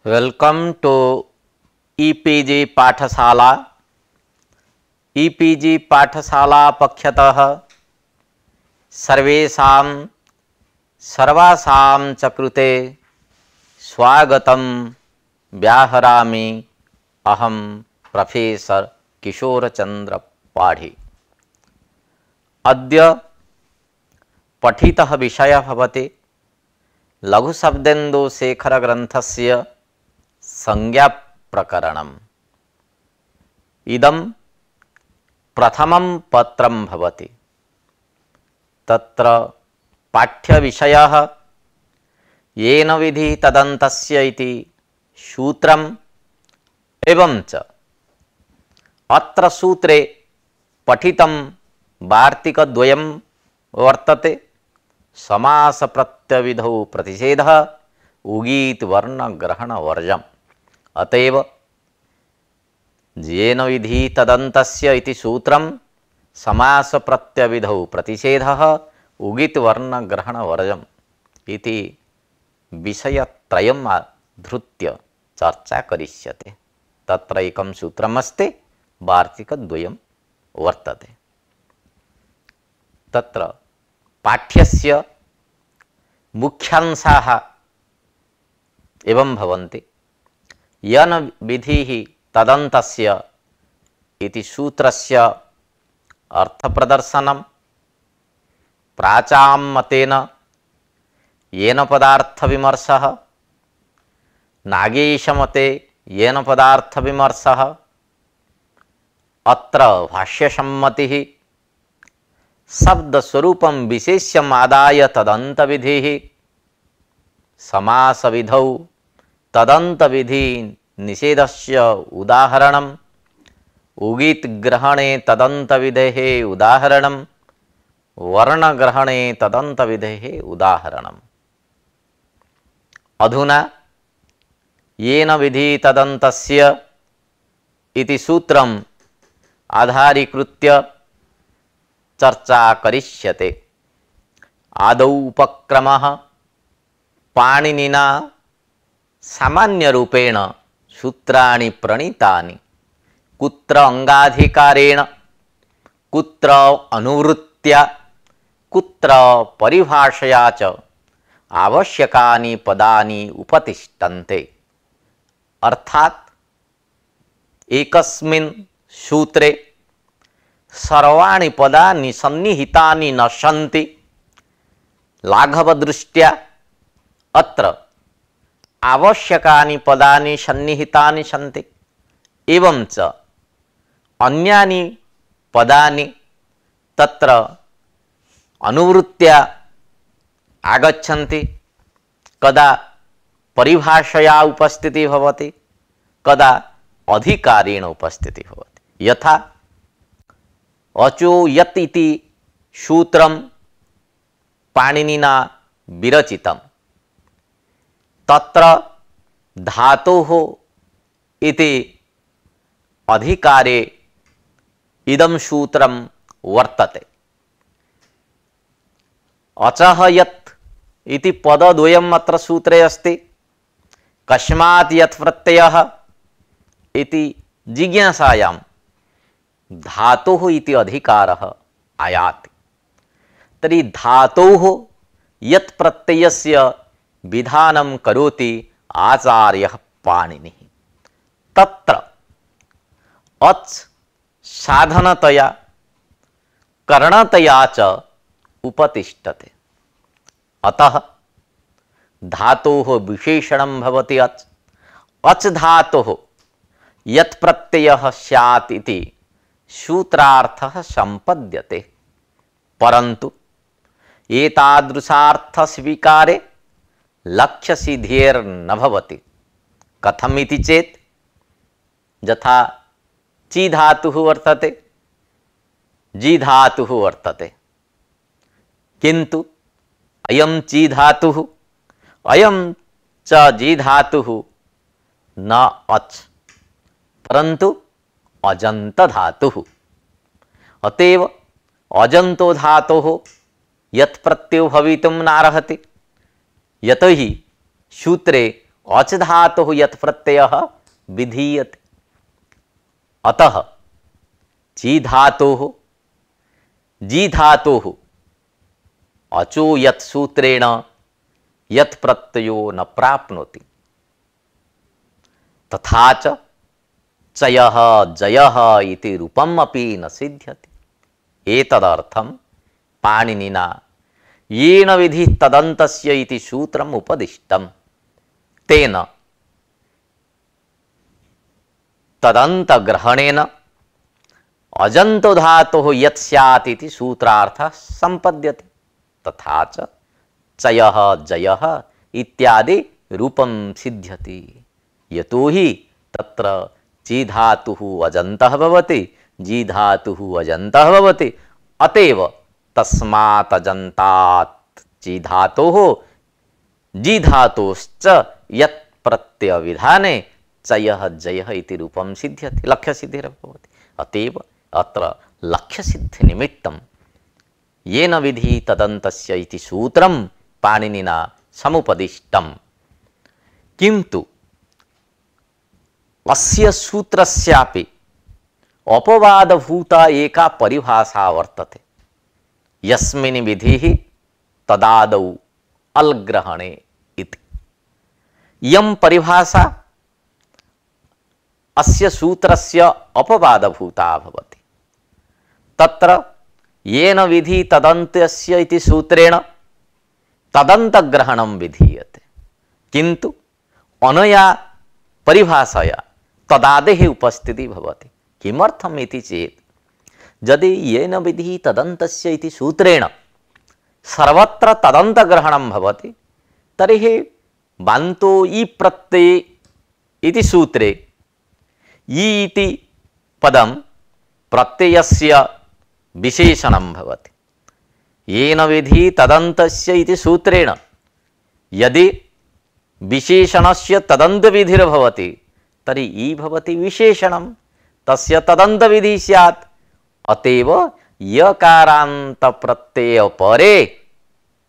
Welcome to EPG पाठशाला। EPG पाठशाला पक्षतः सर्वेषां सर्वासां च कृते स्वागतं व्याहरामि। अहं प्रोफेसर किशोरचंद्र पाढ़ी। अद्य पठितः विषयः भवति लघुशब्देन्दुशेखर ग्रन्थस्य संज्ञा प्रकरणम्। इदं प्रथमं पत्रं भवति। तत्र पाठ्यविषयः येन विधि तदन्तस्य इति सूत्रम् एवं च अत्र सूत्रे पठितं वार्तिकद्वयं वर्तते। समास प्रत्यविधौ प्रतिषेधः उगीत वर्ण ग्रहण वर्जम। अतएव येन विधि तदन्तस्य इति सूत्रं समास प्रत्यविधौ प्रतिषेधः उगीत वर्ण ग्रहण वर्जम इति विषयत्रयम् आधृत्य चर्चा करिष्यते। तत्र एकं सूत्रमस्ति, वार्तिकद्वयं वर्तते। तत्र पाठ्यस्य मुख्यांशाः एवं भवन्ति। येन विधिः तदन्तस्य इति सूत्रस्य अर्थप्रदर्शनं, प्राचां मतेन येन पदार्थविमर्शः, नागेशमते येन पदार्थविमर्शः, अत्र भाष्यसम्मतिः, शब्दस्वरूपं विशेष्यम् आदाय तदन्तविधिः, समासविधौ तदन्तविधि निषेधस्य उदाहरणम्, उगीत ग्रहणे तदन्तविधेः उदाहरणम्, वर्णग्रहणे तदन्तविधेः उदाहरणम्। अधुना येन विधि तदन्तस्य इति सूत्रम् आधारीकृत्य चर्चा करिष्यते। आदौ उपक्रमः पाणिनिना सामान्य रूपेण सूत्राणि प्रणीतानि, कुत्र अंगाधिकारेण, कुत्र अनुवृत्त्या, कुत्र परिभाषया च आवश्यकानि पदानि उपतिष्ठन्ते। अर्थात एकस्मिन् सूत्रे सर्वाणि पदानि सन्निहितानि न सन्ति। लाघवदृष्ट्या अत्र आवश्यकानि पदानि सन्निहितानि सन्ति, एवं च अन्यानि पदानि तत्र अनुवृत्त्या आगच्छन्ति। कदा परिभाषया उपस्थितिः भवति, कदा अधिकारेण उपस्थितिः भवति। यथा अचो यत् इति सूत्रं पाणिनिना विरचितं, तत्र धातोः इति अधिकारे इदं सूत्रं वर्तते। अचः यत् इति पदद्वयम् अत्र सूत्रे अस्ति। कस्मात् यत् प्रत्ययः इति जिज्ञासायां धातोः इति अधिकारः आयाति। तर्हि धातोः यत् प्रत्ययस्य विधानं करोति आचार्यः पाणिनिः। तत्र अच् साधनतया करणतया च उपतिष्ठते। अतः धातोः विशेषणं भवति अच्। अच् धातोः यत् प्रत्ययः स्यात् इति सूत्रार्थः संपद्यते। परन्तु एतादृशार्थ स्वीकारे लक्ष्यसिद्धिर्न भवति। कथमिति चेत् यथा ची धातुः वर्तते, जी धातुः वर्तते, किन्तु अयं ची धातुः अयं च जी धातुः न अच्, परन्तु अजन्त धातुः। अतएव अजन्तो धातोः यत् प्रत्ययो भवितुं नार्हति। यतोहि सूत्रे अच धातुः यत् प्रत्ययः विधीयते। अतः जी धातुः अचो यत् सूत्रेण यत् प्रत्ययो न प्राप्नोति, तथा च चयः जयः इति रूपम् अपि न सिद्ध्यति। एतदर्थं पाणिनिना येन विधि तदन्तस्य इति सूत्रम् उपदिष्टम्, तेन तदन्तग्रहणेन अजन्तो धातुः यत् स्यात् इति सूत्रार्थः संपद्यते। तथा च चयः जयः इत्यादि रूपं सिद्ध्यति। यतो हि तत्र जी धातुः अजन्तः भवति, जी धातुः अजन्तः भवति, अतएव तस्मात् अजन्तात् जी धातोश्च यत् प्रत्यय विधाने चयः जयः इति रूपं सिद्ध्यति, लक्ष्य सिद्धिर्भवति। अतएव अत्र लक्ष्य सिद्धि निमित्तं येन विधि तदन्तस्य इति सूत्रं पाणिनिना समुपदिष्टं। किन्तु अस्य सूत्रस्यापि अपवादभूता एका परिभाषा वर्तते, यस्मिन् विधिः तदादौ अलग्रहणे इति। इयं परिभाषा अस्य सूत्रस्य अपवादभूता भवति। तत्र येन विधि तदन्तस्य इति सूत्रेण तदन्तग्रहणं विधीयते, किन्तु अनया परिभाषया तदादेः उपस्थितिः भवति। किमर्थम् इति चेत् यदि येन विधि तदन्तस्य इति सूत्रेण सर्वत्र तदन्तग्रहणं भवति, तर्हि बान्तो इ प्रत्यये इति सूत्रे इ इति पदं प्रत्ययस्य विशेषणं भवति। येन विधि तदन्तस्य इति सूत्रेण यदि विशेषणस्य तदन्तविधिर्भवति, तर्हि इ भवति विशेषणं, तस्य तदन्तविधिः स्यात्। अतएव यकारान्त प्रत्यय परे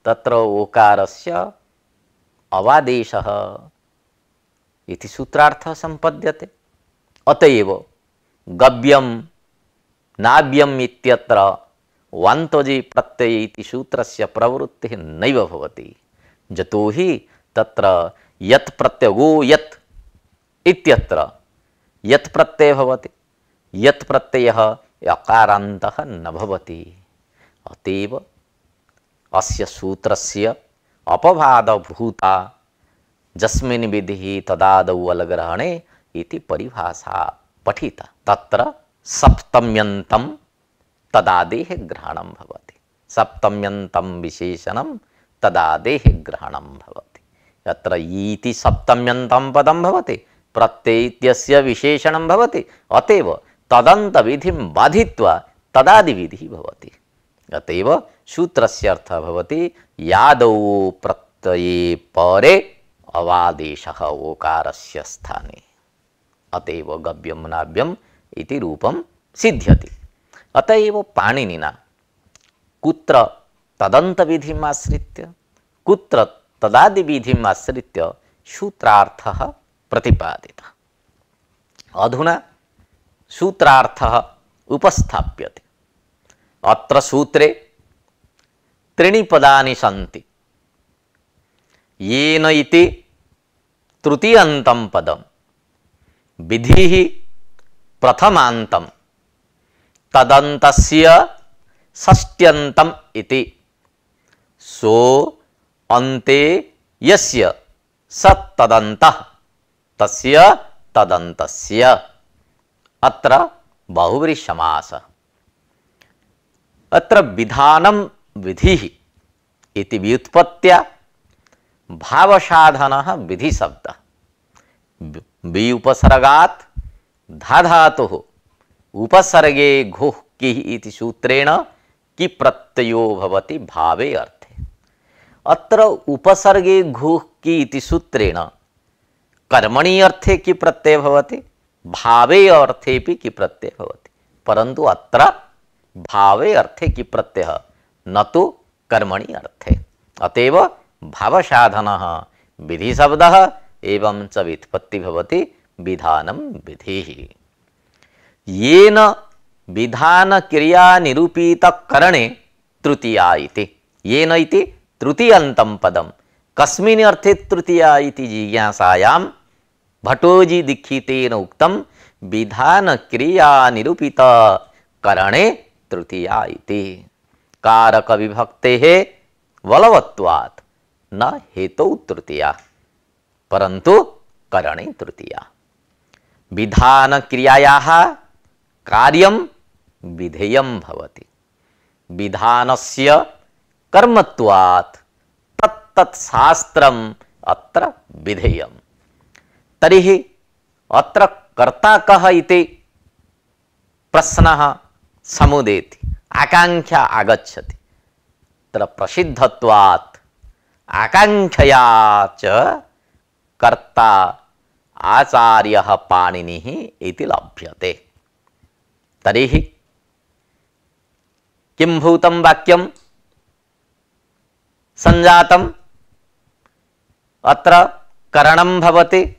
तत्र ओकारस्य अवादेशः इति सूत्रार्थः संपद्यते। अतएव गव्यं नाव्यम् इत्यत्र वान्तोजि प्रत्यय इति सूत्रस्य प्रवृत्तिः नैव भवति। यतो हि तत्र यत् प्रत्ययो यत् इत्यत्र यत् प्रत्ययः भवति, यत् प्रत्ययः यकारान्तः न भवति। अतएव अस्य सूत्रस्य अपवादभूता यस्मिन् विधिः तदादौ अलग्रहणे इति परिभाषा पठिता। तत्र सप्तम्यन्तं तदादेः ग्रहणं भवति, सप्तम्यन्तं विशेषणं तदादेः ग्रहणं भवति। यत्र इति सप्तम्यन्तं पदं भवति, प्रत्ययस्य विशेषणं भवति, अतएव तदन्तविधिं बाधित्वा तदादिविधिः भवति। अतएव सूत्रस्य अर्थः भवति यादौ प्रत्यये परे अवादेशः ओकारस्य स्थाने। अतएव गव्यं नाव्यम् इति रूपं सिद्ध्यति। अतएव पाणिनिना कुत्र तदन्तविधिम् आश्रित्य कुत्र तदादिविधिम् आश्रित्य सूत्रार्थः प्रतिपादितः। अधुना सूत्रार्थः उपस्थाप्यते। अत्र सूत्रे त्रीणि पदानि सन्ति। येन इति तृतीयन्तं पदं, विधिः प्रथमान्तं, तदन्तस्य षष्ट्यन्तम् इति। सो अन्ते यस्य स तदन्तः तस्य तदन्तस्य। अत्र बहुव्रीहि समासः। अत्र विधानं विधिः इति व्युत्पत्त्या भावसाधनः विधिशब्दः। वि उपसर्गात् धा धातुः उपसर्गे घुः किः इति सूत्रेण कि प्रत्ययो भवति भावे अर्थे। अत्र उपसर्गे घुः कि इति सूत्रेण कर्मणि अर्थे कि प्रत्यय भवति, भावे अर्थेपि कि प्रत्यय भवति, परन्तु अत्र भावे अर्थे कि प्रत्ययः न तु कर्मणि अर्थे। अतएव भावसाधनः विधिशब्दः एवं च व्युत्पत्ति भवति विधानं विधिः। येन विधान क्रिया निरूपित करणे तृतीया इति। येन इति तृतीयन्तं पदं कस्मिन् अर्थे तृतीया इति जिज्ञासायां भट्टोजी दीक्षितेन उक्तं विधान क्रिया निरूपित करणे तृतीया इति। कारक विभक्तेः बलवत्वात् न हेतौ तृतीया परंतु करणे तृतीया। विधान क्रियायाः कार्यं विधेयं भवति। विधानस्य कर्मत्वात् तत्तत् शास्त्रम् अत्र विधेयम्। तर्हि अत्र कर्ता कः इति प्रश्नः समुदेति, आकांक्षा आगच्छति। तत्र प्रसिद्धत्वात् आकांक्षया च कर्ता आचार्यः पाणिनिः इति लभ्यते। तर्हि किं भूतं वाक्यं संजातम्? अत्र करणं भवति।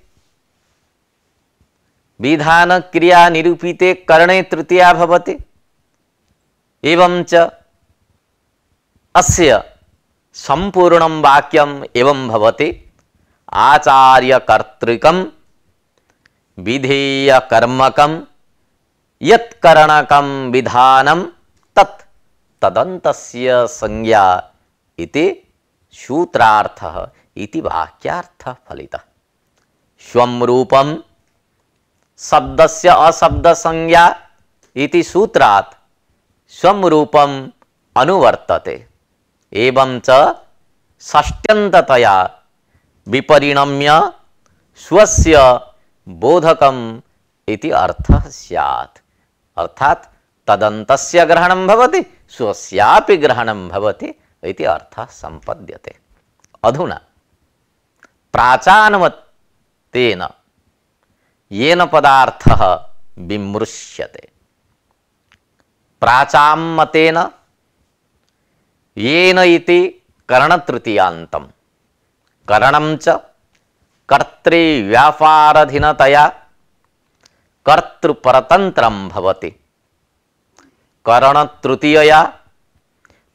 विधान क्रिया निरूपिते करणे तृतीया भवति। एवं च अस्य संपूर्णं वाक्यम् एवं भवति। आचार्य कर्तृकं विधेय कर्मकं यत्करणकं विधानं तत् तदन्तस्य संज्ञा इति सूत्रार्थः इति वाक्यार्थः फलितः। स्वं रूपं शब्दस्य अशब्द संज्ञा इति सूत्रात् स्वं रूपम् अनुवर्तते। एवं च षष्ट्यन्ततया विपरिणम्य स्वस्य बोधकम् इति अर्थः स्यात्। अर्थात् तदन्तस्य ग्रहणं भवति, स्वस्यापि ग्रहणं भवति इति अर्थः सम्पद्यते। अधुना प्राचानमतेन येन पदार्थः विमृश्यते, प्राचामतेन येन इति करणतृतीयान्तं। करणं च कर्तृव्यापाराधीनतया कर्तृपरतन्त्रं भवति। करणतृतीयया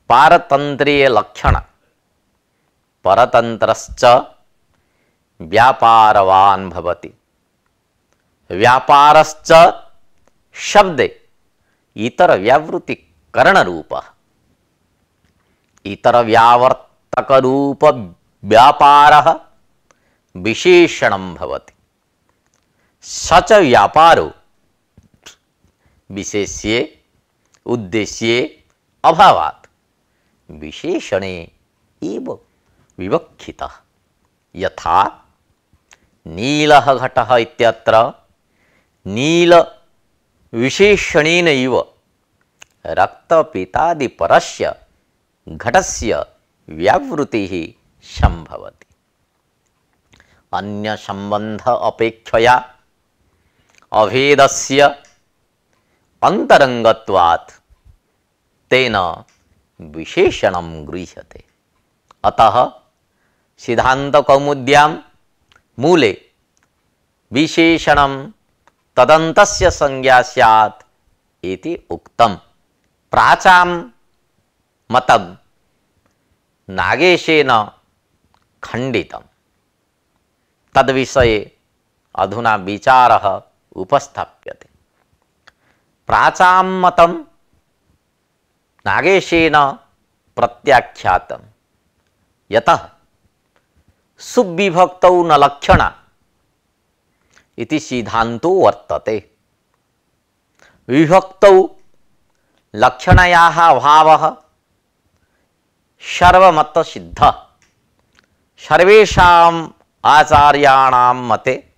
पारतन्त्रीय लक्षण, परतन्त्रश्च व्यापारवान् भवति। व्यापारश्च शब्दे इतर व्यावृत्ति करण रूपः। इतर व्यावर्तक रूप व्यापारः विशेषणं भवति। सच व्यापारो विशेष्ये उद्देश्ये अभावात् विशेषणे एव विवक्षितः। यथा नीलः घटः इत्यत्र नील विशेषणेन इव रक्तपीतादिपरस्य घटस्य व्यावृत्तिः संभवति। अन्य संबंध अपेक्षया अभेदस्य अंतरंगत्वात् तेन विशेषणं गृह्यते। अतः सिद्धांत कौमुद्यां मूले विशेषणं तदन्तस्य संज्ञा स्यात् इति उक्तम्। प्राचां मतं नागेशेन खंडितम्। तद्विषये अधुना विचारः उपस्थाप्यते। प्राचां मतं नागेशेन प्रत्याख्यातं। यतः सुविभक्तौ न लक्षणा इति सिद्धांतो वर्तते। विभक्तौ लक्षणयाः अभावः सर्वमत सिद्धः। सर्वेषाम् आचार्याणां मते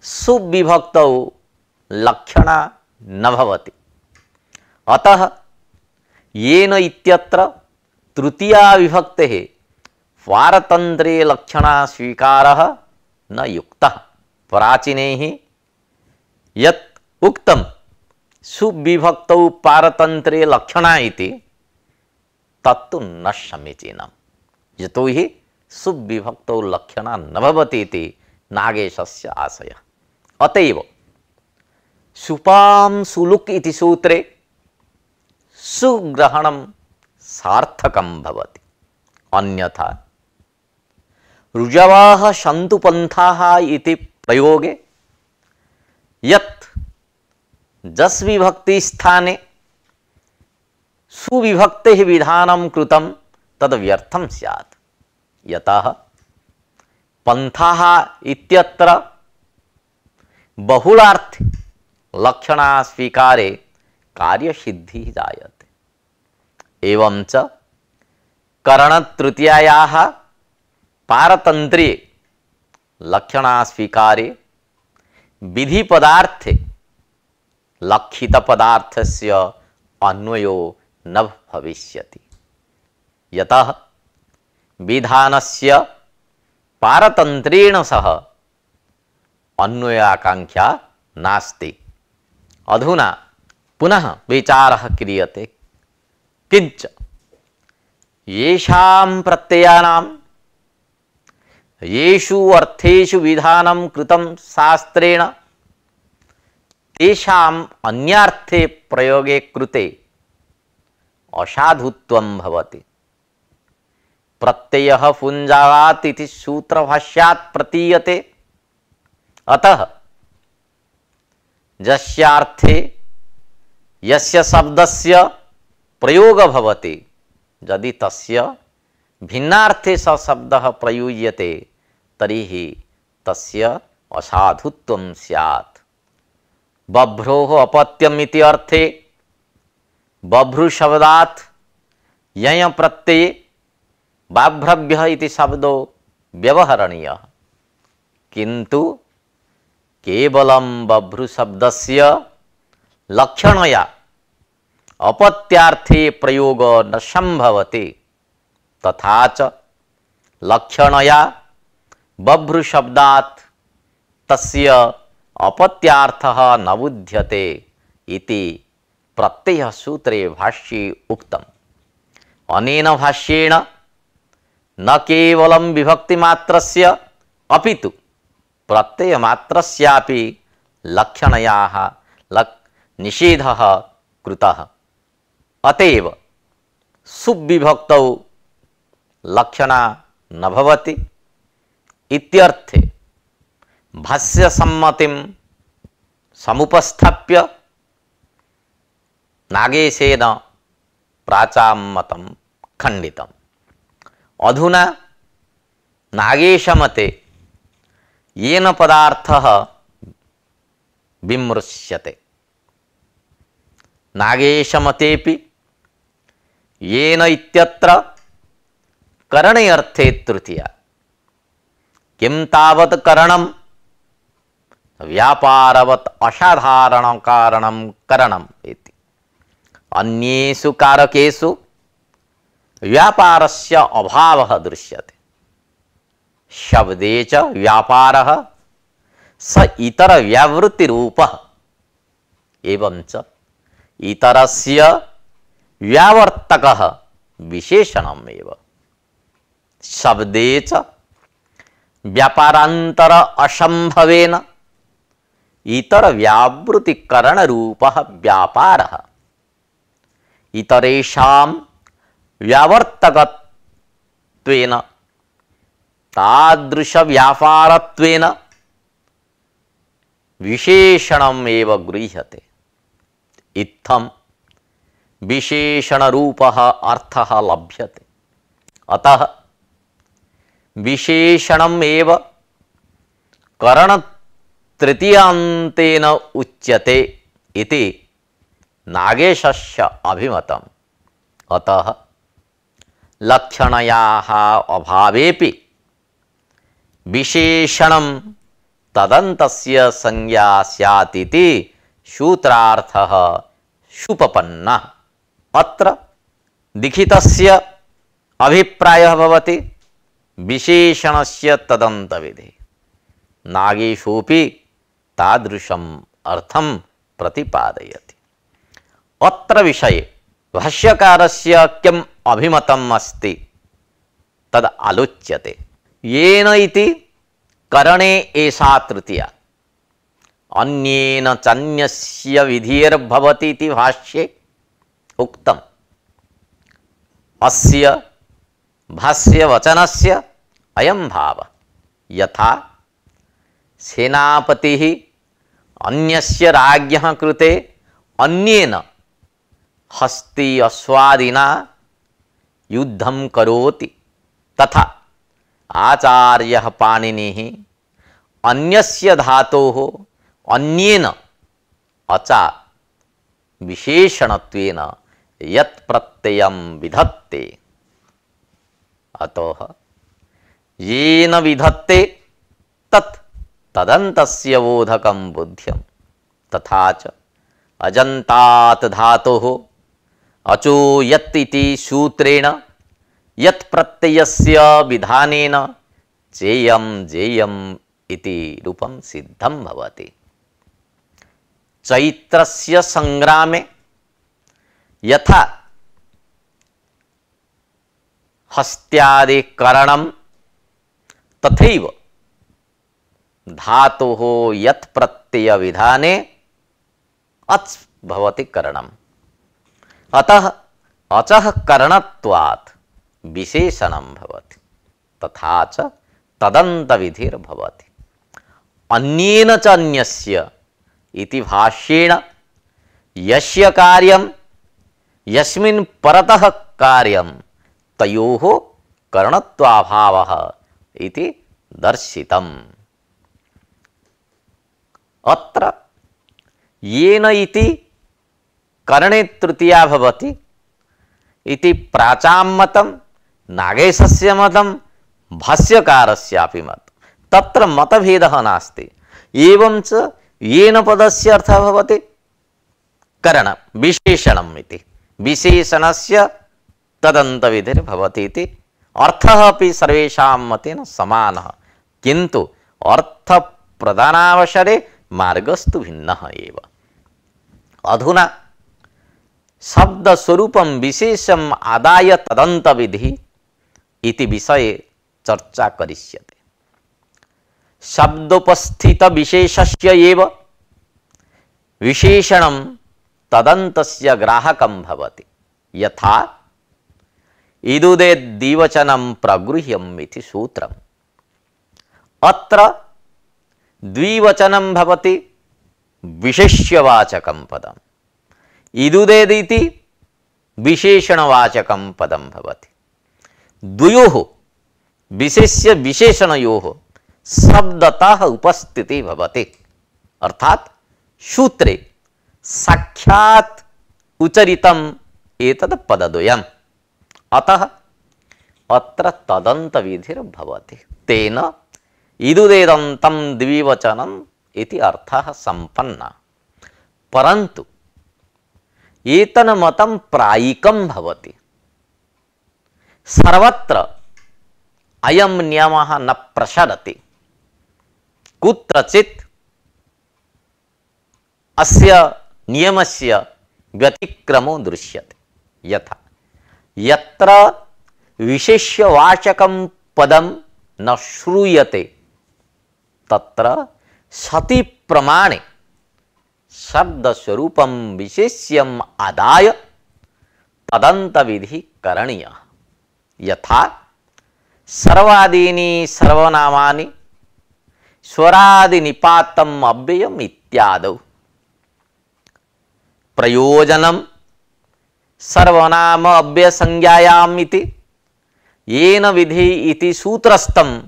सुविभक्तौ लक्षणा न भवति। अतः येन इत्यत्र तृतीया विभक्तेः पारतन्त्रे लक्षणा स्वीकारः न युक्तः। प्राचीनैः यत् उक्तं सुविभक्तौ पारतन्त्रे लक्षणा इति तत्तु न समीचीनं। यतो हि सुविभक्तौ लक्षणा न भवति इति नागेशस्य आशयः। अतएव सुपां सुलुक् इति सूत्रे सुग्रहणं सार्थकं भवति। अन्यथा ऋजवः सन्तु पन्थाः इति प्रयोगे यत् जस् विभक्ति स्थाने सुविभक्तेः विधानं कृतं तद् व्यर्थं स्यात्। यतः पन्थाः इत्यत्र बहुलार्थे लक्षणा स्वीकारे कार्यसिद्धिः जायते। एवं च करणतृतीयायाः पारतन्त्र्ये लक्षणा स्वीकारे विधिपदार्थे लक्षितपदार्थस्य अन्वयो न भविष्यति। यतः विधानस्य पारतन्त्र्येण सह अन्वयाकाङ्क्षा नास्ति। अधुना पुनः विचारः क्रियते। किञ्च येषां प्रत्ययानां येषु अर्थेषु विधानं कृतं शास्त्रेण तेषाम् अन्यार्थे प्रयोगे कृते असाधुत्वं भवति। प्रत्ययः पुंजावात् इति सूत्रभाष्यात् प्रतीयते। अतः यस्यार्थे यस्य शब्दस्य प्रयोग भवति यदि तस्य भिन्नार्थे स शब्दः प्रयुज्यते तर्हि तस्य असाधुत्वं स्यात्। बभ्रोः अपत्यम् इति अर्थे बभ्रुशब्दात् यय प्रत्यये बाभ्रव्यः इति शब्दो व्यवहरणीयः। किन्तु केवलं बभ्रुशब्दस्य लक्षणया अपत्यार्थे प्रयोग न संभवति। तथा च लक्षणया बभ्रुशब्दात् तस्य अपत्यार्थः न बुध्यते इति प्रत्ययसूत्रे भाष्ये उक्तम्। अनेन भाष्येण न केवलं विभक्तिमात्रस्य अपितु प्रत्ययमात्रस्यापि लक्षणयाः निषेधः कृतः। अतएव सुविभक्तौ लक्षणा न भवति इत्यर्थे भाष्यसम्मतिं समुपस्थाप्य नागेशेन प्राचामतं खण्डितम्। अधुना नागेशमते येन पदार्थः विमृश्यते नागेशमतेपि येन इत्यत्र करणे अर्थे तृतीया। किं तावत् करणं व्यापारवत् असाधारण कारणं करणम् इति। अन्येषु कारकेषु व्यापारस्य अभावः दृश्यते। शब्दे च व्यापारः स इतर व्यावृत्तिरूपः एवं च इतरस्य व्यावर्तकः विशेषणमेव। शब्दे च व्यापारांतर असंभवेन इतर व्यावृत्तिकरण रूपः व्यापारः इतरेषां व्यावर्तकत्वेन तादृश व्यापारत्वेन विशेषणमेव गृह्यते। इत्थं विशेषणरूपः अर्थः लभ्यते। अतः विशेषणमेव करणतृतीयान्तेन उच्यते इति नागेशस्य अभिमतम्। अतः लक्षणयाः अभावेपि विशेषणं तदन्तस्य संज्ञा स्यात् इति सूत्रार्थः सुपपन्नः। अत्र लिखितस्य अभिप्रायः भवति विशेषणस्य तदन्तविधि। नागेशोऽपि तादृशम् अर्थं प्रतिपादयति। अत्र विषये भाष्यकारस्य किम् अभिमतम् अस्ति तद् आलोच्यते। येन इति करणे एषा तृतीया अन्येन चान्यस्य विधिर्भवति इति भाष्ये उक्तम्। अस्य भाष्य वचनस्य अयं भाव यथा सेनापतिः अन्यस्य राज्ञः कृते अन्येन हस्ती अश्वादिना युद्धं करोति तथा आचार्यः पाणिनिः अन्यस्य धातोः अन्येन अचा विशेषणत्वेन यत् प्रत्ययं विधत्ते अतः येन विधत्ते तत् तदन्तस्य बोधकं बुद्ध्यं तथा च अजन्तात् धातोः अचो यत् इति सूत्रेण यत् प्रत्ययस्य विधानेन चेयं जेयम् इति रूपं सिद्धं भवति। चैत्रस्य संग्रामे यथा हस्त्यादि करणं तथैव धातोः यत् प्रत्यय विधाने अच् भवति करणम्। अतः अचः करणत्वात् विशेषणं भवति तथा च तदन्त विधिर्भवति। अन्येन च अन्यस्य इति भाष्येण यस्य कार्यं यस्मिन् परतः कार्यं तयोः करणत्वाभावः इति दर्शितम्। अत्र येन इति करणे तृतीया भवति इति प्राचां मतं नागेशस्य मतं भाष्यकारस्यापि मतं तत्र मतभेदः नास्ति। एवं च येन पदस्य अर्थः भवति करण विशेषणम् इति विशेषणस्य तदन्तविधिर्भवति इति अर्थः अपि सर्वेषां मतेन समानः किन्तु अर्थप्रदानावसरे मार्गस्तु भिन्नः एव। अधुना शब्दस्वरूपं विशेषम् आदाय तदन्तविधिः इति विषये चर्चा करिष्यते। शब्दोपस्थितविशेषस्य एव विशेषणं तदन्तस्य ग्राहकं भवति। यथा इदुदेत् द्विवचनं प्रगृह्यम् इति सूत्रम्। अत्र द्विवचनं भवति विशेष्यवाचकं पदम्। इदुदेदिति विशेषणवाचकं पदं भवति। द्वयोः विशेष्य विशेषणयोः शब्दतः उपस्थिति भवति अर्थात सूत्रे साक्षात् उच्चरितम् एतद् पदद्वयम्। अतः अत्र तदन्त विधिर्भवति तेन इदुदेदन्तं द्विवचनम् इति अर्थः सम्पन्नः। परन्तु एतन्मतं प्रायिकं भवति। सर्वत्र अयं नियमः न प्रसरति। कुत्रचित् अस्य नियमस्य व्यतिक्रमो दृश्यते। यथा यत्र विशेष्यवाचकं पदं न श्रूयते तत्र सति प्रमाणे शब्दस्वरूपं विशेष्यम् आदाय तदन्तविधिः करणीयः। यथा सर्वादीनि सर्वनामानि स्वरादिनिपातम् अव्ययम् इत्यादौ। प्रयोजनं सर्वनाम अव्ययसंज्ञायाम् इति येन विधि इति सूत्रस्थं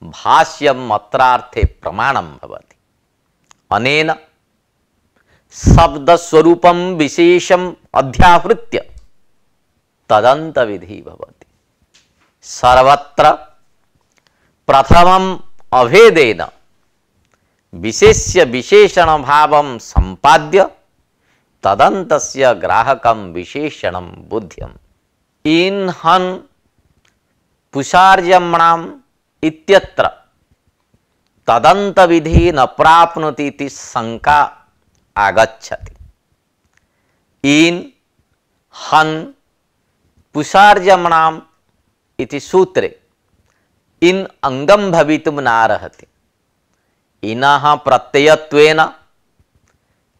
भाष्यम् अत्रार्थे प्रमाणं भवति। अनेन शब्दस्वरूपं विशेषम् अध्याहृत्य तदन्तविधिः भवति। सर्वत्र प्रथमम् अभेदेन विशेष्य विशेषणभावं सम्पाद्य तदन्तस्य ग्राहकं विशेषणं बुद्ध्यम्। इन हन् पुषार्यम्णाम् इत्यत्र तदन्तविधिः न प्राप्नोति इति शंका आगच्छति। इन हन् पुषार्यम्णाम् इति सूत्रे इन अंगम भवितुम नार्हति। इनः प्रत्ययत्वेन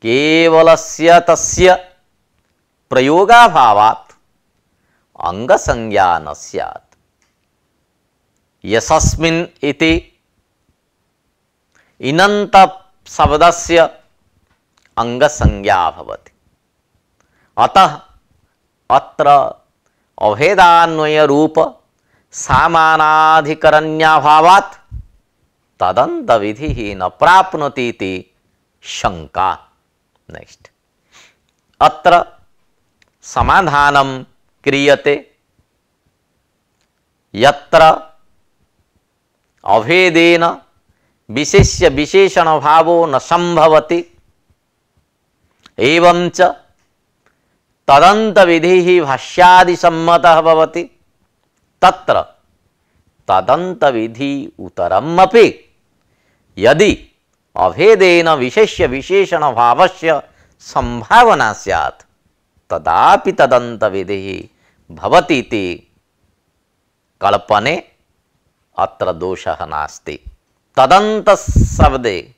केवलस्य तस्य प्रयोगाभावात् अंगसंज्ञा न स्यात्। यस्मिन् इति इनन्त शब्दस्य अंगसंज्ञा भवति। अतः अत्र अभेदान्वय रूप सामानाधिकरण्याभावात् तदन्त विधि न प्राप्नोति इति शंका। नेक्स्ट, अत्र समाधानं क्रियते यत्र अभेदेन विशेष्य विशेषण भावो न संभवति एवंच तदन्त विधि भाष्यादि सम्मतः भवति। तत्र तदन्त विधि उतरमपि यदि अभेदेन विशेष्य विशेषण भावस्य संभावना स्यात् तदापि तदन्त विधि भवति इति कल्पने अत्र दोषः नास्ति। तदन्त शब्दे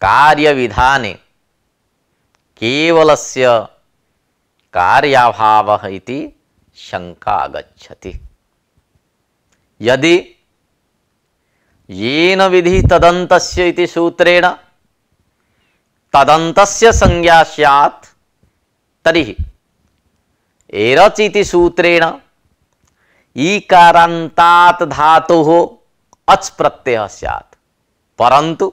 कार्य विधाने केवलस्य कार्याभावः इति शंका आगच्छति। यदि येन विधि तदन्तस्य इति सूत्रेण तदन्तस्य संज्ञा स्यात् तर्हि एरच् इति सूत्रेण ईकारान्तात् धातोः अच् प्रत्ययः स्यात्, परन्तु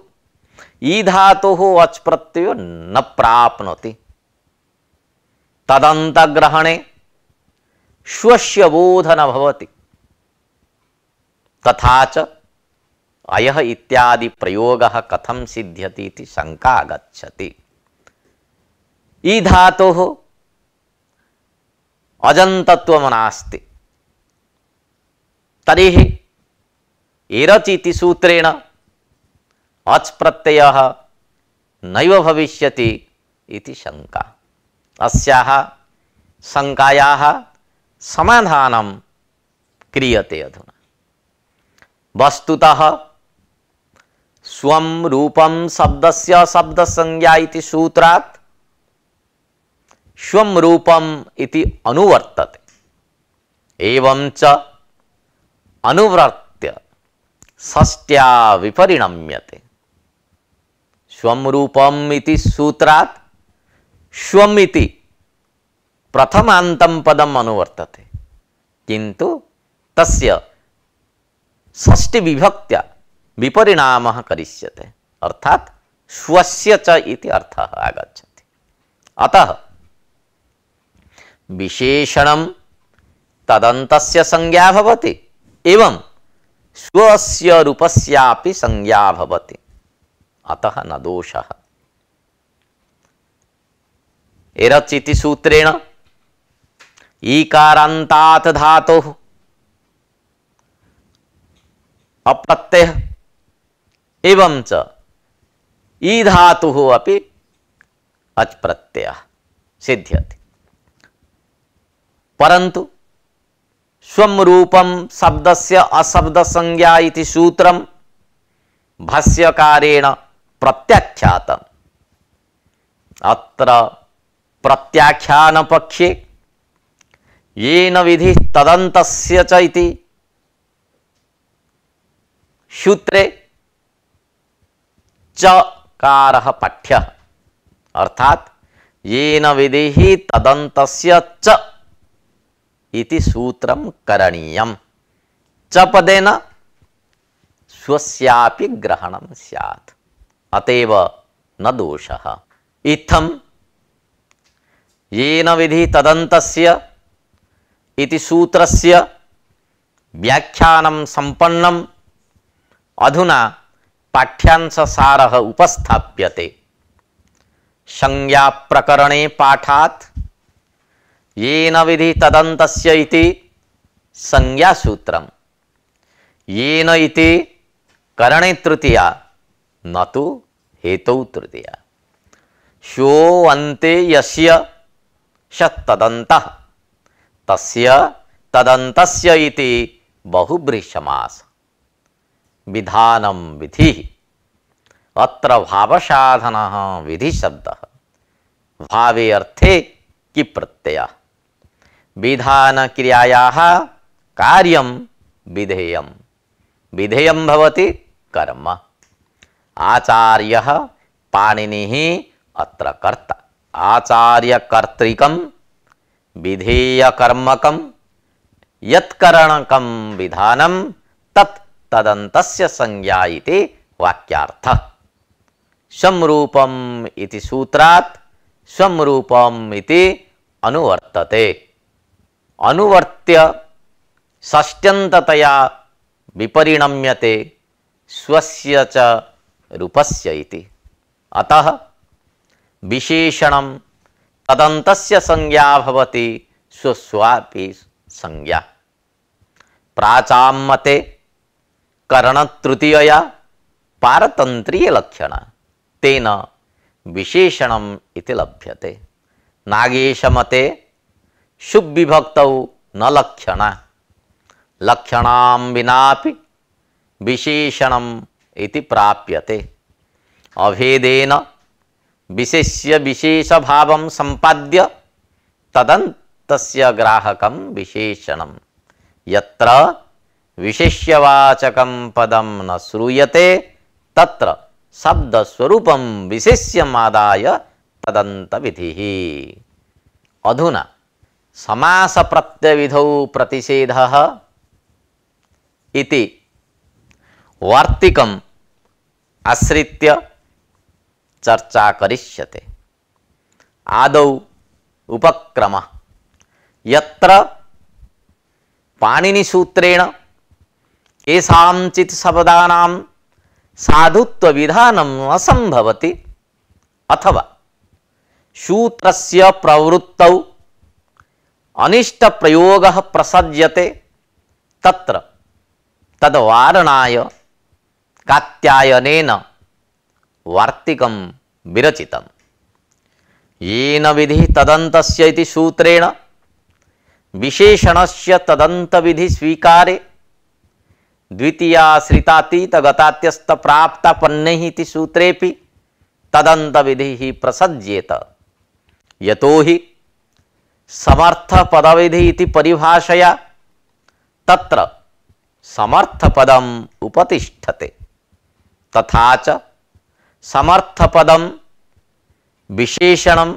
ई धातोः अच् प्रत्ययो न प्राप्नोति। तदन्तग्रहणे स्वस्य बोध न भवति। तथा च अयः इत्यादि प्रयोगः कथं सिद्ध्यति इति शंका आगच्छति। ई धातोः अजन्तत्वं नास्ति, तर्हि एरच् इति सूत्रेण अच् प्रत्ययः नैव भविष्यति इति शंका। अस्याः शंकायाः समाधानं क्रियते अधुना। वस्तुतः स्वं रूपं शब्दस्य शब्दसंज्ञा इति सूत्रात् स्वं रूपम् इति अनुवर्तते। एवंच अनुवर्त्य षष्ट्या विपरिणम्यते। स्वं रूपम् इति सूत्रात् स्वम् इति प्रथमान्तं पदम् अनुवर्तते, किन्तु तस्य षष्ठी विभक्त्या विपरिणामः करिष्यते, अर्थात् स्वस्य च इति अर्थः आगच्छति। अतः विशेषणं तदन्तस्य संज्ञा भवति एवं स्वस्य रूपस्यापि संज्ञा भवति, अतः न दोषः। एरच् इति सूत्रेण ईकारान्तात् धातोः अप्रत्ययः एवं च ई धातुः अपि अच् प्रत्ययः सिद्ध्यति। परन्तु स्वं रूपं शब्दस्य अशब्द संज्ञा इति सूत्रं भाष्यकारेण प्रत्याख्यातम्। अत्र प्रत्याख्यान पक्षे येन विधि तदन्तस्य च इति सूत्रे चकारः पाठ्यः, अर्थात् येन विधि तदन्तस्य च इति सूत्रं करणीयम्। च पदेन स्वस्यापि ग्रहणं स्यात्, अतएव न दोषः। इत्थं येन विधि तदन्तस्य इति सूत्रस्य व्याख्यानं सम्पन्नम्। अधुना पाठ्यांशसारः उपस्थाप्यते। संज्ञा प्रकरणे पाठात् येन विधि तदन्तस्य इति संज्ञासूत्रम्, येन इति करणे तृतीया न तु हेतौ तृतीया। शो अन्ते यस्य स तदन्तः तस्य तदन्तस्य इति बहुब्रीहि समास विधानम विधि अत्र भाव साधन विधि शब्द भावे अर्थे कि प्रत्यय विधान क्रियायाः कार्यम विधेयम विधेयम भवति कर्म आचार्यः पाणिनिः अत्र कर्ता आचार्य कर्तृकं विधेय कर्मकं यत्करणकं विधानं तत् तदन्तस्य संज्ञा इति वाक्यार्थः समरूपम् इति सूत्रात् समरूपम् इति अनुवर्तते अनुवर्त्य षष्ट्यन्ततया विपरिणम्यते स्वस्य च रूपस्य इति अतः विशेषणं तदन्तस्य संज्ञा भवति स्वस्वापि संज्ञा प्राचाम्मते करणतृतीयया पारतंत्रीय लक्षण तेन विशेषणम् इति लभ्यते नागेशमते शुभविभक्तौ न लक्षणा लक्षणां विनापि विशेषणम् इति प्राप्यते अभेदेन विशेष्य विशेषभावं सम्पाद्य तदन्तस्य ग्राहकं विशेषणं यत्र विशेष्यवाचकं पदं न श्रूयते तत्र शब्दस्वरूपं विशेष्यमादाय तदन्तविधिः अधुना समास प्रत्ययविधौ प्रतिषेधः इति वार्तिकम् आश्रित्य चर्चा करिष्यते आदौ उपक्रमः यत्र पाणिनिसूत्रेण केषांचित् शब्दानां साधुत्वविधानम् असंभवति अथवा सूत्रस्य प्रवृत्तौ अनिष्टप्रयोगः प्रसज्यते तत्र तद्वारणाय कात्यायनेन वार्तिकं विरचितं येन विधिः तदन्तस्य इति सूत्रेण विशेषणस्य तदन्तविधि स्वीकारे द्वितीयाश्रितातीतगतात्यस्तप्राप्तापन्नैः इति सूत्रेपि तदन्तविधिः प्रसज्येत यतो हि समर्थपदविधि इति परिभाषया तत्र समर्थपदम् उपतिष्ठते तथा च समर्थपदं विशेषणं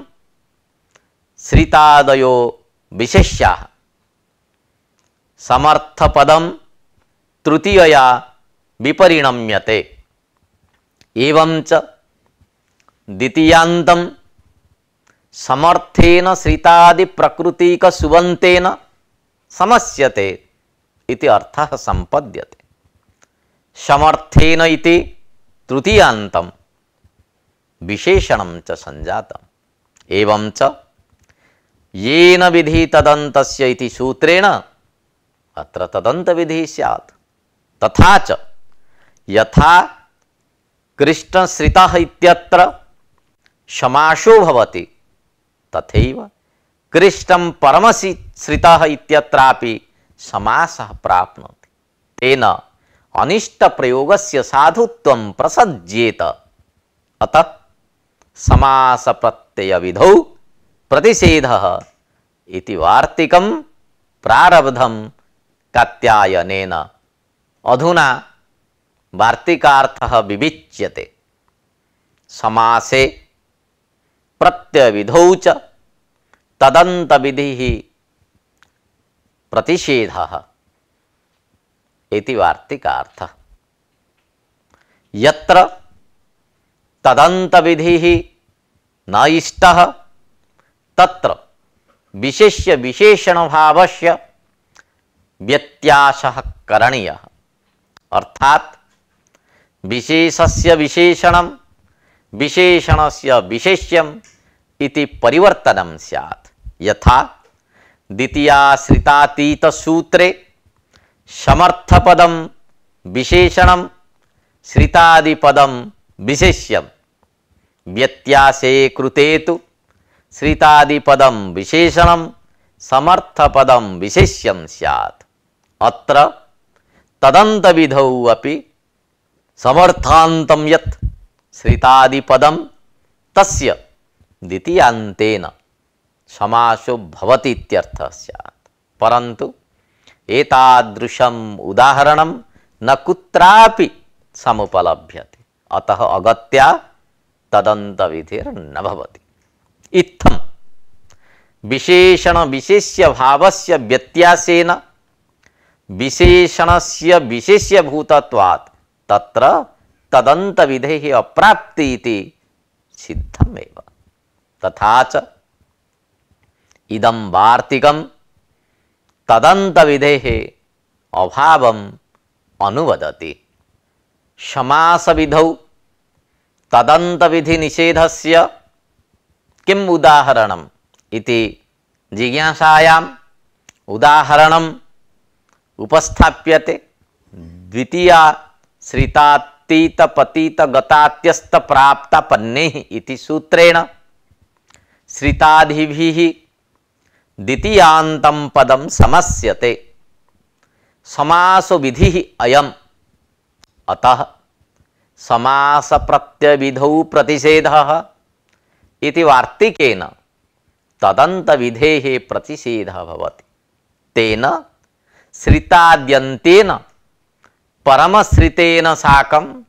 श्रितादयो विशेष्याः समर्थपदं तृतीयया विपरिणम्यते एवं च द्वितीयान्तं समर्थेन श्रितादि प्रकृतिक सुबन्तेन समस्यते इति अर्थः संपद्यते समर्थेन इति तृतीयान्तं विशेषणं च संजातम् एवं च येन विधि तदन्तस्य इति सूत्रेण अत्र तदन्तविधिः स्यात् तथा च यथा कृष्णश्रितः इत्यत्र समासो भवति तथैव कृष्णं परमश्रितः इत्यत्रापि समासः प्राप्नोति तेन अनिष्टप्रयोगस्य साधुत्वं प्रसज्येत अतः समासप्रत्ययविधौ प्रतिषेधः इति वार्तिकं प्रारब्धं कात्यायनेन अधुना वार्तिकार्थः विविच्यते समासे प्रत्ययविधौ च तदन्तविधिः प्रतिषेधः इति वार्तिकार्थः यत्र तदन्तविधिः न इष्टः तत्र विशेष्य विशेषणभावस्य व्यत्यासः करणीयः अर्थात् विशेषस्य विशेषणं विशेषणस्य विशेष्यम् इति परिवर्तनं स्यात् यथा द्वितीयाश्रितातीतसूत्रे समर्थपदं विशेषणं श्रितादिपदं विशेष्यं व्यत्यासे कृते तु श्रितादिपदं विशेषणं समर्थपदं विशेष्यं स्यात् अत्र तदंत विधौ अपि समर्थान्तं यत् श्रितादिपदं तस्य द्वितीयान्तेन समासो भवति इत्यर्थः स्यात्। परन्तु एतादृशम् उदाहरणं न कुत्रापि समुपलभ्यते, अतः अगत्या तदंत विधिर्न भवति। इत्थं विशेषण विशेष्य भावस्य व्यत्यासेन विशेषणस्य विशेष्यभूतत्वात् तत्र तदंत विधेः अप्राप्ति इति सिद्धमेव। तथा च इदं वार्तिकं तदंत विधेः अभावम् अनुवदति। समास विधौ तदंत विधि निषेधस्य किम् उदाहरणम् इति जिज्ञासायाम् उदाहरणम् उपस्थाप्यते। द्वितीया श्रितातीत पतित गतात्यस्त प्राप्त पन्नेः इति सूत्रेण श्रितादिभिः द्वितीयान्तं पदं समस्यते। समास विधिः अयम्। अतः समास प्रत्ययविधौ प्रतिषेधः इति वार्तिकेन तदंत विधेः प्रतिषेधः भवति। तेन श्रिताद्यन्तेन परमश्रितेन साकं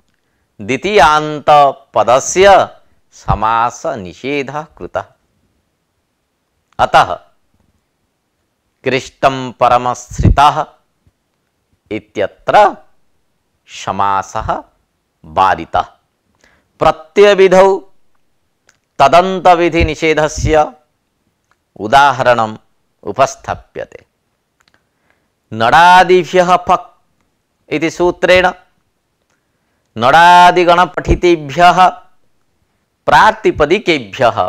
द्वितीयान्त पदस्य समास निषेधः कृतः। अतः कृष्टं परमश्रितः इत्यत्र समासः बाधितः। प्रत्ययविधौ तदंत विधि निषेधस्य उदाहरणम् उपस्थाप्यते। नडादिभ्यः फक् इति सूत्रेण नडादिगणपठितेभ्यः प्रातिपदिकेभ्यः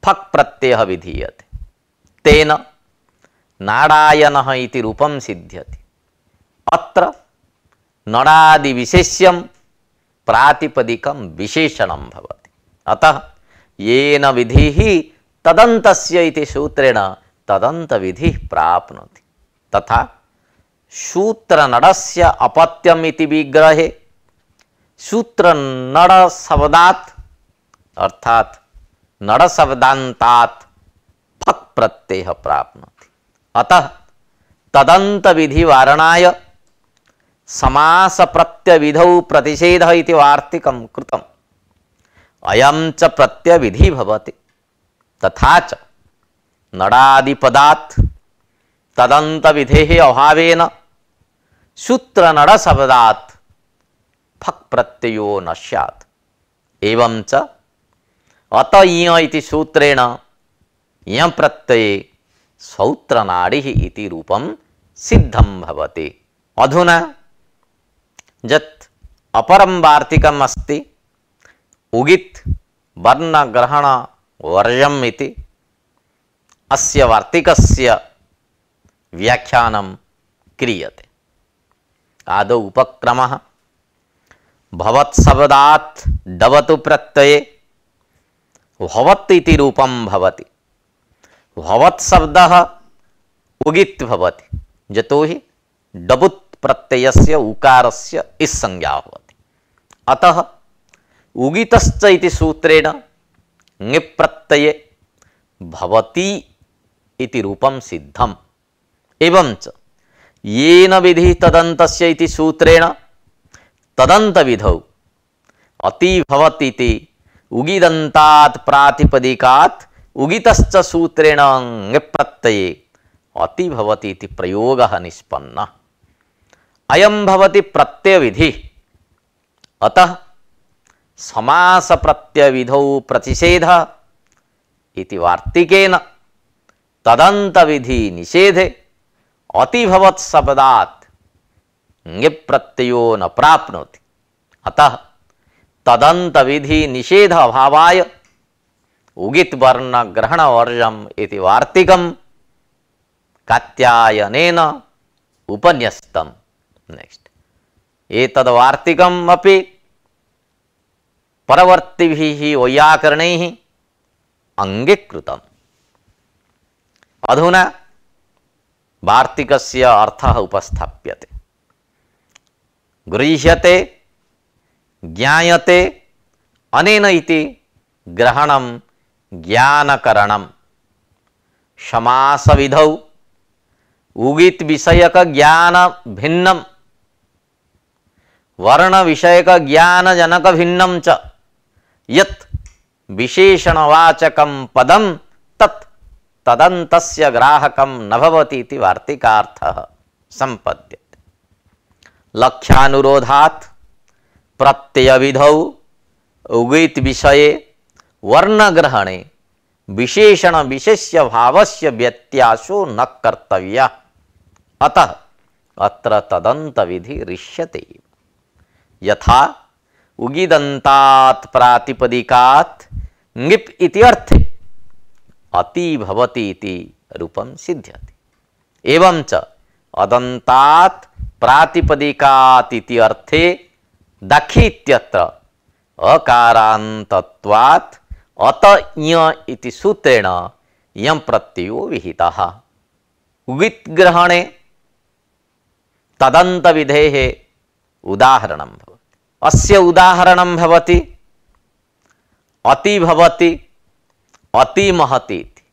फक् प्रत्ययः विधीयते। तेन नारायणः इति रूपं सिद्ध्यति। अत्र नडादि विशेष्यं प्रातिपदिकं विशेषणं भवति। अतः येन विधिः तदन्तस्य इति सूत्रेण तदंत विधिः प्राप्नोति। तथा सूत्रनडस्य अपत्यम् इति विग्रहे सूत्रनड शब्दात् अर्थात नड शब्दान्तात् फक् प्रत्ययः प्राप्नोति। अतः तदंत विधि वारणाय समास प्रत्ययविधौ प्रतिषेधः इति वार्तिकं कृतम्। अयं च प्रत्ययविधि भवति। तथा च नडादिपदात् तदंत विधेः अभावेन सूत्रनड शब्दात् फक् प्रत्ययो न स्यात्। एवं च अत इय इति सूत्रेण इय प्रत्यये सौत्रनाडिः इति रूपं सिद्धं भवति। अधुना यत् अपरं वार्तिकम् अस्ति उगित् वर्णग्रहण वर्जम् इति, अस्य वार्तिकस्य व्याख्यानं क्रियते। आदौ उपक्रमः भवत्शब्दात् डवतु प्रत्यये भवत् इति रूपं भवति। भवत्शब्दः उगित् भवति यतोहि डबुत् प्रत्ययस्य उकारस्य इस् संज्ञा भवति। अतः उगितश्च इति सूत्रेण ङिप् प्रत्यये भवति इति रूपं सिद्धम्। एवं च येन विधिः तदन्तस्य इति सूत्रेण तदंत विधौ अति भवति इति उगिदन्तात् प्रातिपदिकात् उगितश्च सूत्रेण ङिप् प्रत्यये अति भवति इति प्रयोगः निष्पन्नः। अयं भवति प्रत्ययविधि। अतः समास प्रत्ययविधौ प्रतिषेधः इति वार्तिकेन तदंत विधि निषेधे अतिभवत् शब्दात् ङिप् प्रत्ययो न प्राप्नोति। अतः तदंत विधि निषेध अभावाय उगित् वर्ण ग्रहण वर्जम् इति वार्तिकं कात्यायनेन उपन्यस्तम्। नेक्स्ट एतद् वार्तिकम् अपि परवर्तिभिः वैयाकरणैः अङ्गीकृतम्। अधुना वार्तिकस्य अर्थः उपस्थाप्यते। गृह्यते ज्ञायते अनेन इति ग्रहणं ज्ञानकरणं। समास विधौ उगित विषयक ज्ञान भिन्नं वर्ण विषयक ज्ञान जनक भिन्नं च यत् विशेषणवाचकं पदं तत् तदन्तस्य ग्राहकं न भवति इति वार्तिकार्थः संपद्यते। लक्ष्यानुरोधात् प्रत्ययविधौ उगित विषये वर्णग्रहणे विशेषण विशेष्य भावस्य व्यत्यासो न कर्तव्यः। अतः अत्र तदन्त विधि ऋष्यते। यथा उगिदन्तात् प्रातिपदिकात् ङिप् इति अर्थे अति भवति इति रूपं सिद्ध्यति। एवं च अदन्तात् प्रातिपदिकात् इति अर्थे दखि इत्यत्र अकारान्तत्वात् अत ञ इति सूत्रेण यं प्रत्ययो विहितः। उगित ग्रहणे तदन्त विधेः उदाहरणं भवति। अस्य उदाहरणं भवति अति भवति अति महति इति।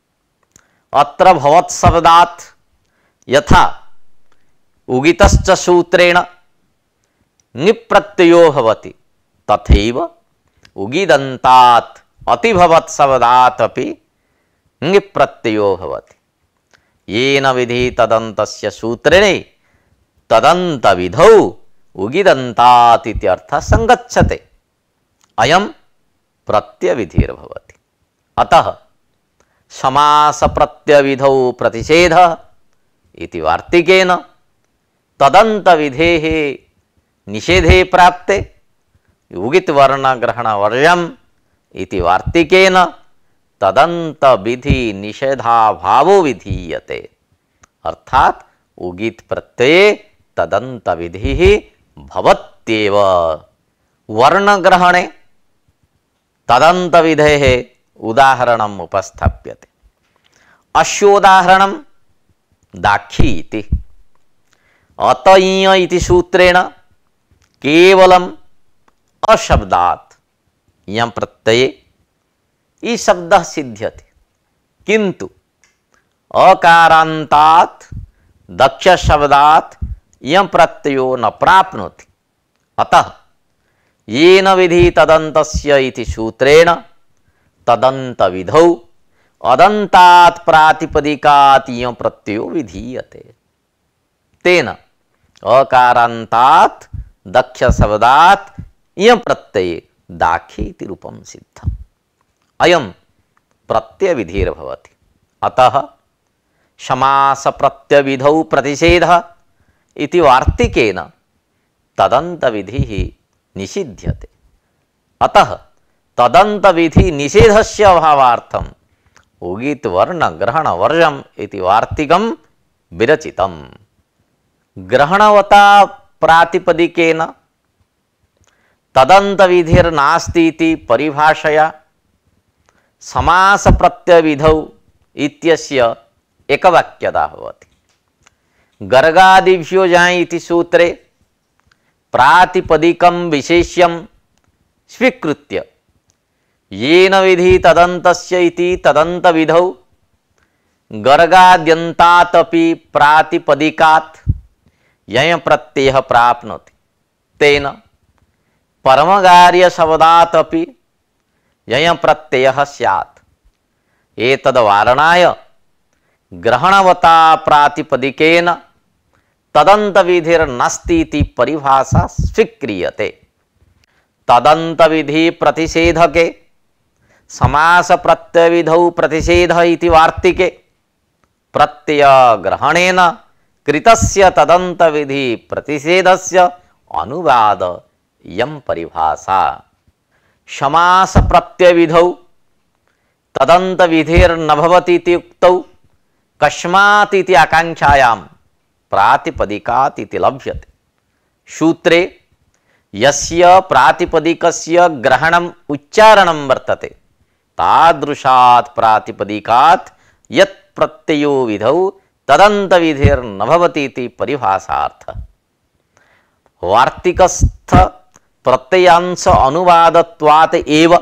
अत्र भवत् शब्दात् यथा उगितश्च सूत्रेण ङिप् प्रत्ययो भवति तथैव उगिदन्तात् अतिभवत् शब्दात् अपि ङिप् प्रत्ययो भवति। येन विधि तदन्तस्य सूत्रेण तदन्त विधौ उगिदन्तात् इति अर्थः संगच्छते। अयं प्रत्ययविधिर्भवति। अतः समास प्रत्ययविधौ प्रतिषेधः इति वार्तिकेन तदन्त विधेः निषेधे प्राप्ते उगित वर्ण ग्रहण वर्यम् इति वार्तिकेन तदन्त विधि निषेधाभावो विधीयते। अर्थात उगित प्रत्यये तदन्त विधि भवत्येव। वर्ण ग्रहणे तदन्त विधेः उदाहरणम् उपस्थाप्यते। अस्योदाहरणं दाक्षी इति। अतईय इति सूत्रेण केवलम् अशब्दात् यं प्रत्यये ई शब्दः सिद्ध्यति, किंतु अकारान्तात् दक्ष शब्दात् यं प्रत्ययो न प्राप्नोति। अतः येन विधि तदन्तस्य इति सूत्रेण तदन्त विधौ अदन्तात् प्रातिपदिकात् यं प्रत्ययो विधीयते। तेन अकारान्तात् दक्ष शब्दात् यं प्रत्यये दाक्षी इति रूपं सिद्धम्। अयं प्रत्ययविधिर्भवति। अतः समास प्रत्ययविधौ प्रतिषेधः इति वार्तिकेन तदन्त विधिः निषिध्यते। अतः तदन्त विधि निषेधस्य अभावार्थम् उगित वर्ण ग्रहण वर्जम् इति वार्तिकं विरचितम्। ग्रहणवता प्रातिपदिकेन तदन्त विधिर्नास्ति इति परिभाषया समास प्रत्यय विधौ इत्यस्य एकवाक्यता भवति। गर्गादिभ्यो जाय్ इति सूत्रे प्रातिपदिकं विशेष्यं स्वीकृत्य येन विधि तदन्तस्य इति तदन्त विधौ गर्गाद्यन्तात् अपि प्रातिपदिकात् यं प्रत्ययः प्राप्नोति। तेन परमगार्य शब्दात् अपि यं प्रत्ययः स्यात्। एतद् ग्रहणवता प्रातिपदिकेन तदन्त विधिर्नास्ति इति परिभाषा स्वीक्रियते। तदन्त विधि प्रतिषेधके समास प्रत्यय विधौ प्रतिषेध इति वार्तिके प्रत्यय ग्रहणेन कृतस्य तदन्त विधि प्रतिषेधस्य अनुवाद यं परिभाषा। समास प्रत्यय विधौ तदन्त विधिर्न भवति इति उक्तौ कस्मात् इति आकांक्षायां प्रातिपदिकात् इति लभ्यते। सूत्रे यस्य प्रातिपदिकस्य ग्रहणम् उच्चारणं वर्तते तादृशात् प्रातिपदिकात् यत् प्रत्ययो विधौ तदन्त विधिर्न भवति इति परिभाषार्थः। वार्तिकस्थ प्रत्ययांश अनुवादत्वात् एव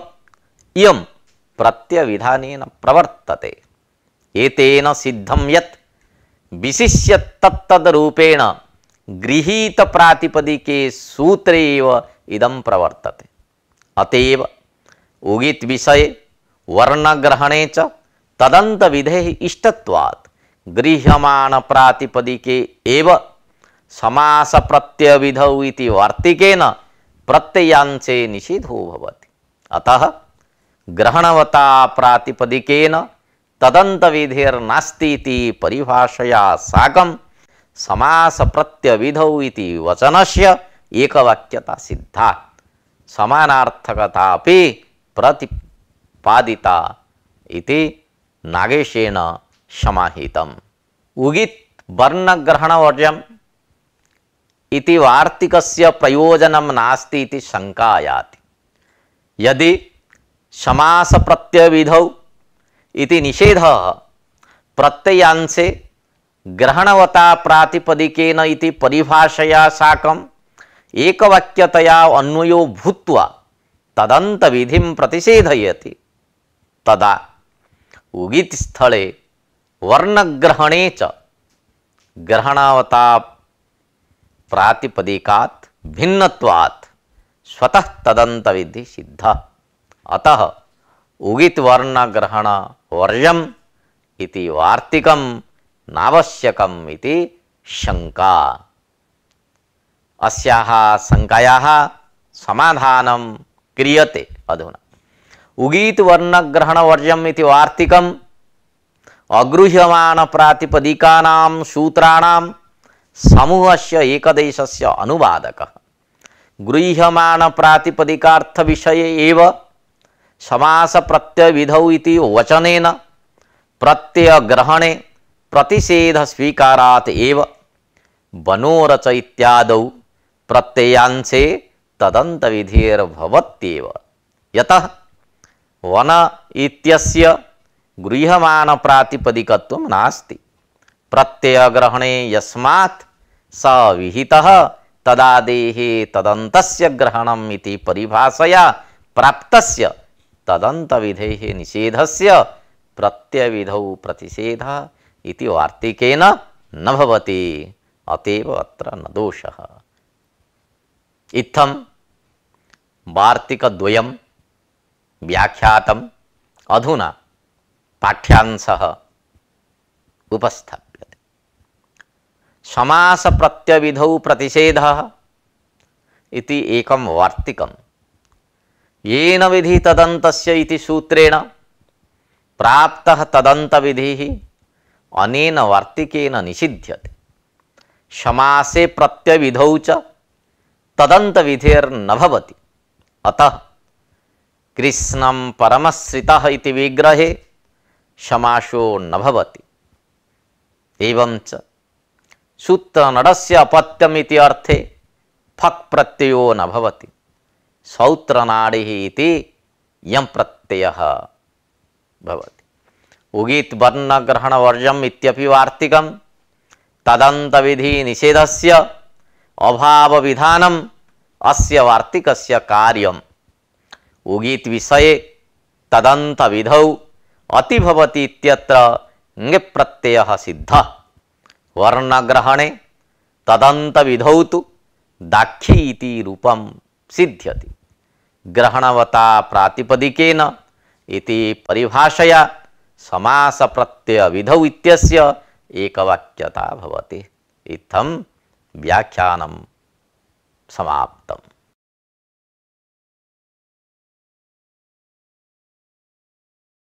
इयं प्रत्ययविधानेन प्रवर्तते। एतेन सिद्धं यत् विशिष्य तत्तद्रूपेण गृहीत प्रातिपदिके सूत्रे एव इदं प्रवर्तते। अतएव उगित विषये वर्णग्रहणे च तदंत विधेः इष्टत्वात् गृह्यमाण प्रातिपदिके एव समास प्रत्यय विधौ इति वार्तिकेन प्रत्ययांशे निषेधो भवति। अतः ग्रहणवता प्रातिपदिकेन तदंत विधेर्नास्ति इति परिभाषया साकं समास प्रत्यय विधौ इति वचनस्य एकवाक्यता सिद्धा। समानार्थकता अपि प्रतिपादिता इति नागेशेन समाहितम्। उगित वर्णग्रहणवर्ज्यम् इति वार्तिकस्य प्रयोजनं नास्ति इति शंका याति। यदि समास प्रत्यय विधौ इति निषेधः प्रत्ययांशे ग्रहणवता प्रातिपदिकेन इति परिभाषया साकम् एकवाक्यतया अन्वयो भूत्वा तदंत विधिं प्रतिषेधयति, तदा उगित स्थले वर्णग्रहणे च ग्रहणावता प्रातिपदिकात् भिन्नत्वात् स्वतः तदंत विधि सिद्ध। अतः उगित वर्णग्रहण वर्ज्यम् इति वार्तिकं नावश्यकम् इति शंका। अस्याः शंकायाः समाधानं क्रियते अधुना। उगीत वर्णग्रहण वर्ज्यम् इति वार्तिकम् अगृह्यमाण प्रातिपदिकानां सूत्राणां समूहस्य एकदेशस्य अनुवादकः। गृह्यमाण प्रातिपदिकार्थ विषये एव समास प्रत्यय विधौ इति वचनेन प्रत्यय ग्रहणे प्रतिषेध स्वीकारात् एव बनोरच इत्यादौ प्रत्ययांशे तदंत विधिर्भवत्येव। यतः वन इत्यस्य गृह्यमाण प्रातिपदिकत्वं नास्ति। प्रत्यय ग्रहणे यस्मात् स विहितः तदादेः तदन्तस्य ग्रहणम् इति परिभाषया प्राप्तस्य तदंत विधेः निषेधस्य प्रत्यय विधौ प्रतिषेधः इति वार्तिकेन न भवति। अतएव अत्र न दोषः। इत्थं वार्तिकद्वयं व्याख्यातम्। अधुना पाठ्यांशः उपस्थाप्यते। समास प्रत्यय विधौ प्रतिषेधः इति एकं वार्तिकं येन विधि तदन्तस्य इति सूत्रेण प्राप्तः तदंत विधिः अनेन वार्तिकेन निषिध्यते। समासे प्रत्यय विधौ च तदंत विधिर्न भवति। अतः कृष्णं परमश्रितः इति विग्रहे समासो न भवति। एवंच सूत्रनडस्य अपत्यम् इति अर्थे फक् प्रत्ययो न भवति। सौत्रनाडिः इति यं प्रत्ययः भवति। उगित वर्णग्रहण वर्ज्यम् इत्यपि वार्तिकं तदंत विधि निषेधस्य अभाव विधानम् अस्य वार्तिकस्य कार्यम्। उगित विषये तदंत विधौ अति भवति इत्यत्र ङिप् प्रत्ययः सिद्धः। वर्णग्रहणे तदंत विधौ तु दाक्षी इति रूपं सिद्ध्यति। ग्रहणवता प्रातिपदिकेन इति परिभाषया समास प्रत्यय विधौ इत्यस्य एकवाक्यता भवति। इत्थं व्याख्यानं समाप्तम्।